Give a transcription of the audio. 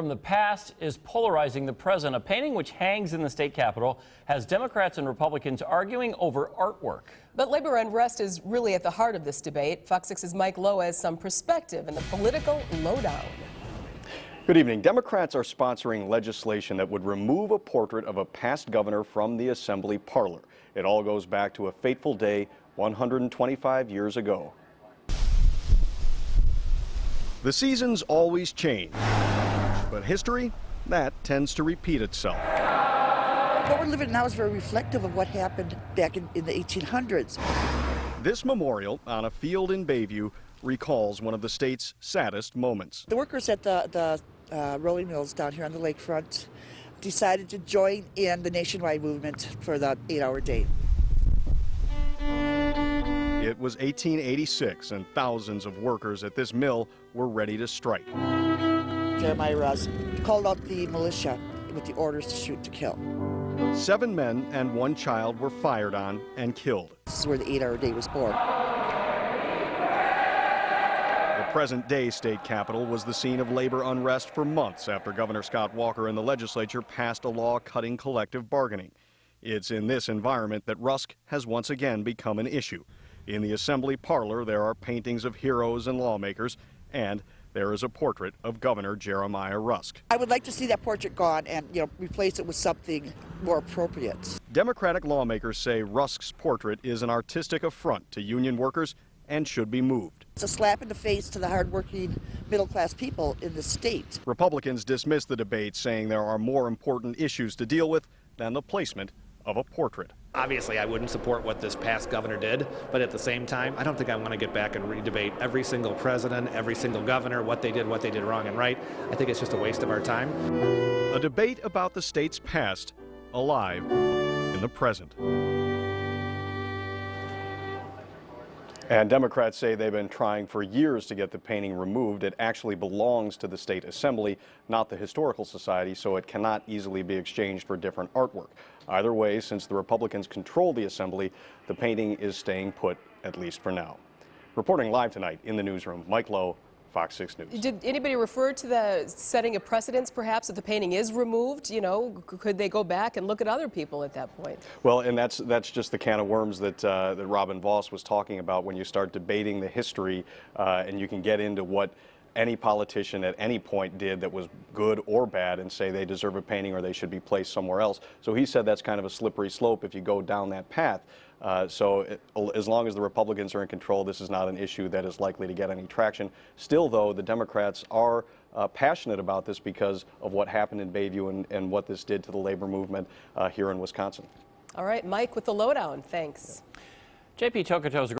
from the past is polarizing the present. A painting which hangs in the state capitol has Democrats and Republicans arguing over artwork. But labor unrest is really at the heart of this debate. Fox 6's Mike Lowe has some perspective in the political lowdown. Good evening. Democrats are sponsoring legislation that would remove a portrait of a past governor from the Assembly parlor. It all goes back to a fateful day 125 years ago. The seasons always change, but history, that tends to repeat itself. What we're living now is very reflective of what happened back in the 1800s. This memorial on a field in Bayview recalls one of the state's saddest moments. The workers at the rolling mills down here on the lakefront decided to join in the nationwide movement for the 8-hour day. It was 1886, and thousands of workers at this mill were ready to strike. Jeremiah Rusk called out the militia with the orders to shoot to kill. 7 men and 1 child were fired on and killed. This is where the 8-hour day was born. The present-day state capitol was the scene of labor unrest for months after Governor Scott Walker and the legislature passed a law cutting collective bargaining. It's in this environment that rusk has once again become an issue. In the Assembly parlor, there are paintings of heroes and lawmakers, and there is a portrait of Governor Jeremiah Rusk. I would like to see that portrait gone and, replace it with something more appropriate. Democratic lawmakers say Rusk's portrait is an artistic affront to union workers and should be moved. It's a slap in the face to the hardworking middle-class people in the state. Republicans dismissed the debate, saying there are more important issues to deal with than the placement of a portrait. Obviously, I wouldn't support what this past governor did, but at the same time, I don't think I want to get back and re-debate every single president, every single governor, what they did wrong and right. I think it's just a waste of our time. A debate about the state's past, alive in the present. And Democrats say they've been trying for years to get the painting removed. It actually belongs to the State Assembly, not the Historical Society, so it cannot easily be exchanged for different artwork. Either way, since the Republicans control the Assembly, the painting is staying put, at least for now. Reporting live tonight in the newsroom, Mike Lowe, Fox 6 News. Did anybody refer to the setting of precedence, perhaps, if the painting is removed? Could they go back and look at other people at that point? Well, and that's just the can of worms that Robin Voss was talking about when you start debating the history, and you can get into what any politician at any point did that was good or bad and say they deserve a painting or they should be placed somewhere else. So he said that's kind of a slippery slope if you go down that path. As long as the Republicans are in control, this is not an issue that is likely to get any traction. Still, though, the Democrats are passionate about this because of what happened in Bayview and what this did to the labor movement here in Wisconsin. All right, Mike with the lowdown. Thanks. JP Tokoto's